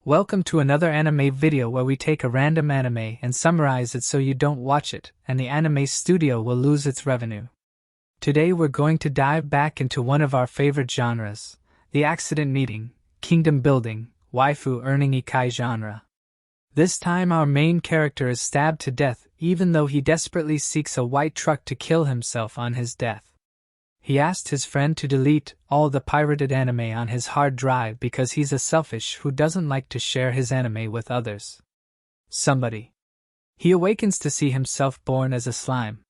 Welcome to another anime video where we take a random anime and summarize it so you don't watch it, and the anime studio will lose its revenue. Today we're going to dive back into one of our favorite genres, the accident meeting, kingdom building, waifu earning ikai genre. This time our main character is stabbed to death even though he desperately seeks a white truck to kill himself on his death. He asked his friend to delete all the pirated anime on his hard drive because he's a selfish who doesn't like to share his anime with others. He awakens to see himself born as a slime.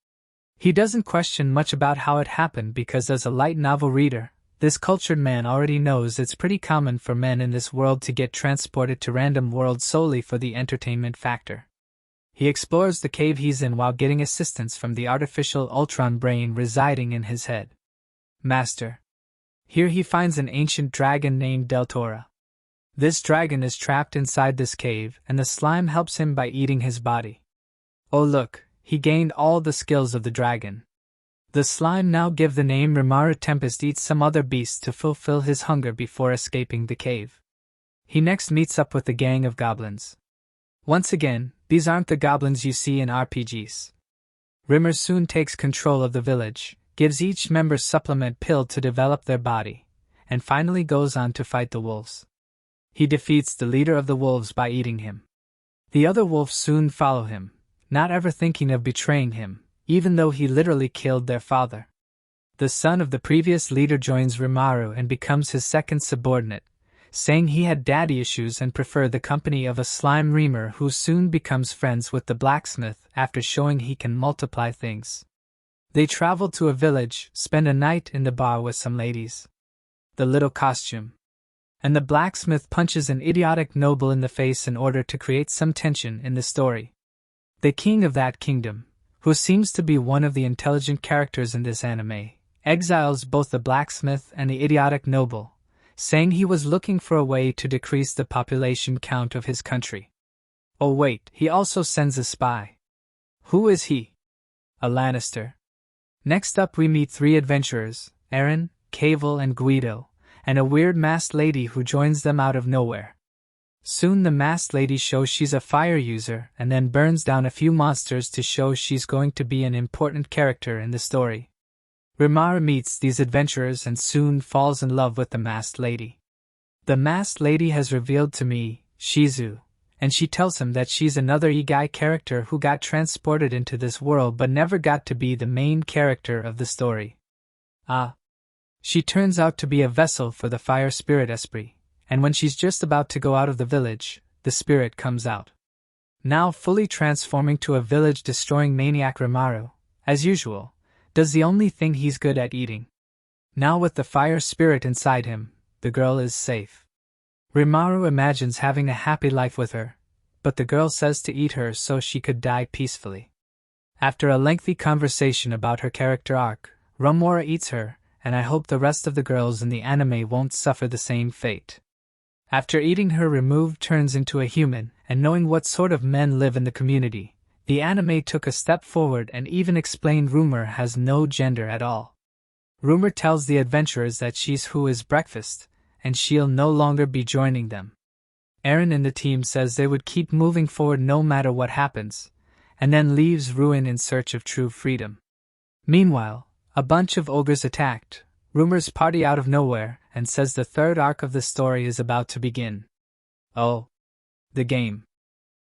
He doesn't question much about how it happened because as a light novel reader, this cultured man already knows it's pretty common for men in this world to get transported to random worlds solely for the entertainment factor. He explores the cave he's in while getting assistance from the artificial Ultron brain residing in his head. Master. Here he finds an ancient dragon named Deltora. This dragon is trapped inside this cave and the slime helps him by eating his body. Oh look, he gained all the skills of the dragon. The slime now give the name Rimara Tempest eats some other beasts to fulfill his hunger before escaping the cave. He next meets up with the gang of goblins. Once again, these aren't the goblins you see in RPGs. Rimmer soon takes control of the village, gives each member supplement pill to develop their body, and finally goes on to fight the wolves. He defeats the leader of the wolves by eating him. The other wolves soon follow him, not ever thinking of betraying him, even though he literally killed their father. The son of the previous leader joins Rimaru and becomes his second subordinate, saying he had daddy issues and preferred the company of a slime reamer who soon becomes friends with the blacksmith after showing he can multiply things. They travel to a village, spend a night in the bar with some ladies. The little costume. And the blacksmith punches an idiotic noble in the face in order to create some tension in the story. The king of that kingdom, who seems to be one of the intelligent characters in this anime, exiles both the blacksmith and the idiotic noble, saying he was looking for a way to decrease the population count of his country. Oh wait, he also sends a spy. Who is he? A Lannister. Next up we meet three adventurers, Eren, Cable and Guido, and a weird masked lady who joins them out of nowhere. Soon the masked lady shows she's a fire user and then burns down a few monsters to show she's going to be an important character in the story. Rimara meets these adventurers and soon falls in love with the masked lady. The masked lady has revealed to me, Shizu, and she tells him that she's another Igai character who got transported into this world but never got to be the main character of the story. She turns out to be a vessel for the fire spirit Esprit, and when she's just about to go out of the village, the spirit comes out. Now fully transforming to a village-destroying maniac, Rimaru, as usual, does the only thing he's good at: eating. Now with the fire spirit inside him, the girl is safe. Rimaru imagines having a happy life with her, but the girl says to eat her so she could die peacefully. After a lengthy conversation about her character arc, Rumora eats her, and I hope the rest of the girls in the anime won't suffer the same fate. After eating her, removed turns into a human, and knowing what sort of men live in the community, the anime took a step forward and even explained Rumor has no gender at all. Rumor tells the adventurers that she's who is breakfast, and she'll no longer be joining them. Eren and the team says they would keep moving forward no matter what happens, and then leaves Ruin in search of true freedom. Meanwhile, a bunch of ogres attacked Rumor's party out of nowhere and says the third arc of the story is about to begin. Oh. The game.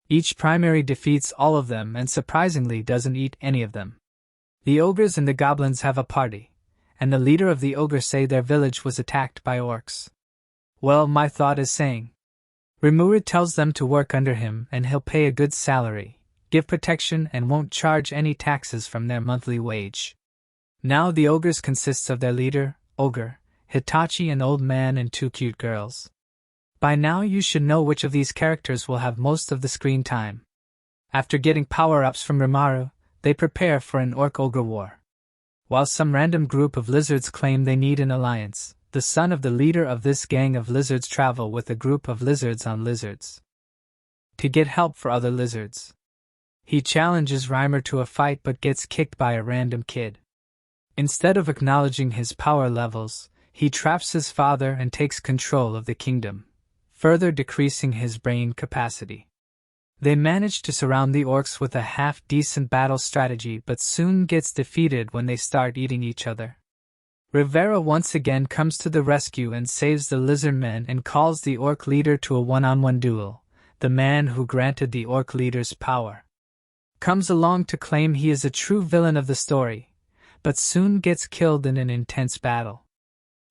Each primary defeats all of them and surprisingly doesn't eat any of them. The ogres and the goblins have a party, and the leader of the ogres say their village was attacked by orcs. Well, my thought is saying. Rimuru tells them to work under him and he'll pay a good salary, give protection and won't charge any taxes from their monthly wage. Now the ogres consists of their leader, Ogre, Hitachi, an old man and two cute girls. By now you should know which of these characters will have most of the screen time. After getting power-ups from Rimaru, they prepare for an orc-ogre war. While some random group of lizards claim they need an alliance, the son of the leader of this gang of lizards travel with a group of lizards on lizards to get help for other lizards. He challenges Reimer to a fight but gets kicked by a random kid. Instead of acknowledging his power levels, he traps his father and takes control of the kingdom, further decreasing his brain capacity. They manage to surround the orcs with a half-decent battle strategy but soon gets defeated when they start eating each other. Rivera once again comes to the rescue and saves the lizard men and calls the orc leader to a one-on-one duel. The man who granted the orc leader's power comes along to claim he is a true villain of the story, but soon gets killed in an intense battle.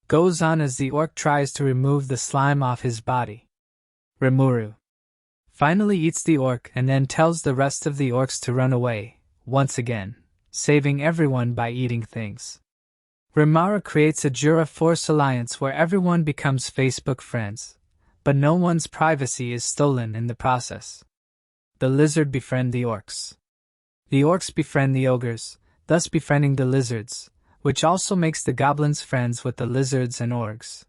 Goes on as the orc tries to remove the slime off his body. Rimuru finally eats the orc and then tells the rest of the orcs to run away, once again, saving everyone by eating things. Rimuru creates a Jura Force alliance where everyone becomes Facebook friends, but no one's privacy is stolen in the process. The lizard befriend the orcs. The orcs befriend the ogres, thus befriending the lizards, which also makes the goblins friends with the lizards and orcs.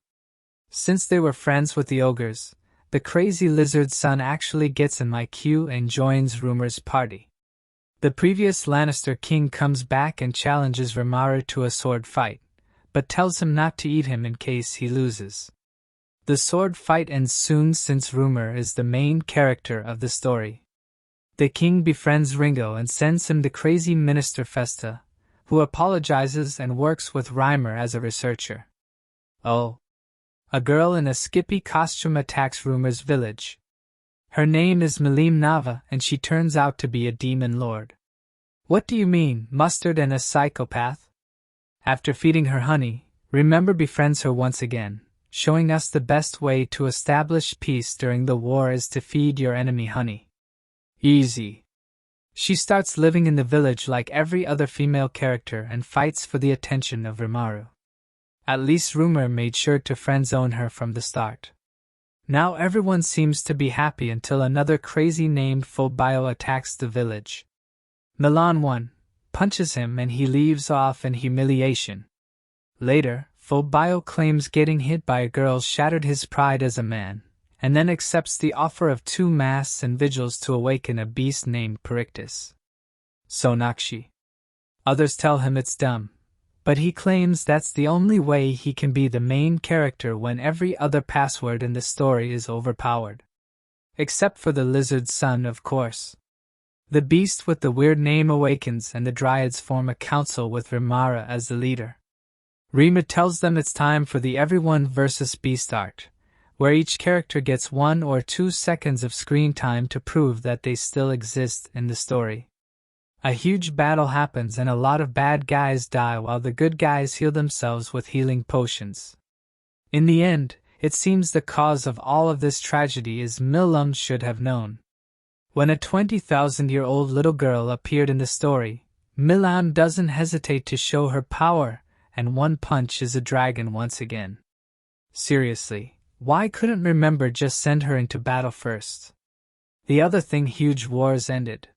Since they were friends with the ogres, the crazy lizard's son actually gets in my queue and joins Rumor's party. The previous Lannister king comes back and challenges Rimuru to a sword fight, but tells him not to eat him in case he loses. The sword fight ends soon since Rumor is the main character of the story. The king befriends Ringo and sends him the crazy Minister Festa, who apologizes and works with Reimer as a researcher. Oh. A girl in a Skippy costume attacks Rumor's village. Her name is Malim Nava and she turns out to be a demon lord. What do you mean, Mustard and a psychopath? After feeding her honey, Remember befriends her once again, showing us the best way to establish peace during the war is to feed your enemy honey. Easy. She starts living in the village like every other female character and fights for the attention of Rimuru. At least Rumor made sure to friend-zone her from the start. Now everyone seems to be happy until another crazy named Phobio attacks the village. Milan 1 punches him and he leaves off in humiliation. Later, Phobio claims getting hit by a girl shattered his pride as a man, and then accepts the offer of 2 masts and vigils to awaken a beast named Perictus. Sonakshi. Others tell him it's dumb, but he claims that's the only way he can be the main character when every other password in the story is overpowered. Except for the lizard's son, of course. The beast with the weird name awakens and the dryads form a council with Rimara as the leader. Rima tells them it's time for the everyone versus beast art, where each character gets 1 or 2 seconds of screen time to prove that they still exist in the story. A huge battle happens and a lot of bad guys die while the good guys heal themselves with healing potions. In the end, it seems the cause of all of this tragedy is Milam should have known. When a 20,000-year-old little girl appeared in the story, Milam doesn't hesitate to show her power, and one punch is a dragon once again. Seriously, why couldn't Remember just send her into battle first? The other thing, huge wars ended.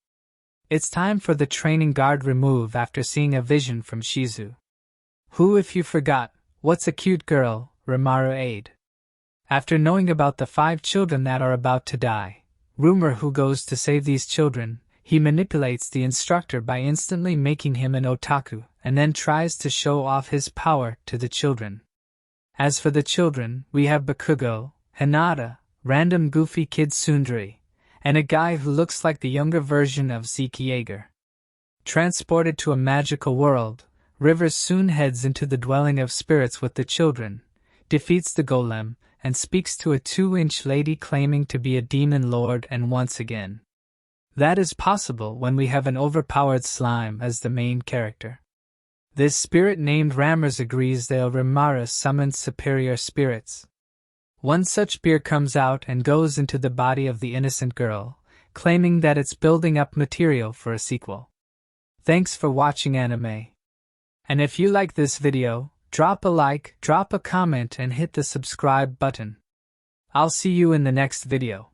It's time for the training guard remove after seeing a vision from Shizu. Who, if you forgot, what's a cute girl, Rimuru aid. After knowing about the 5 children that are about to die, Rumor who goes to save these children, he manipulates the instructor by instantly making him an otaku, and then tries to show off his power to the children. As for the children, we have Bakugo, Hinata, random goofy kid Sundari, and a guy who looks like the younger version of Zeke Yeager. Transported to a magical world, Rivers soon heads into the dwelling of spirits with the children, defeats the golem, and speaks to a 2-inch lady claiming to be a demon lord and once again. That is possible when we have an overpowered slime as the main character. This spirit named Rammers agrees they'll Rimara summoned superior spirits. One such beer comes out and goes into the body of the innocent girl, claiming that it's building up material for a sequel. Thanks for watching anime. And if you like this video, drop a like, drop a comment and hit the subscribe button. I'll see you in the next video.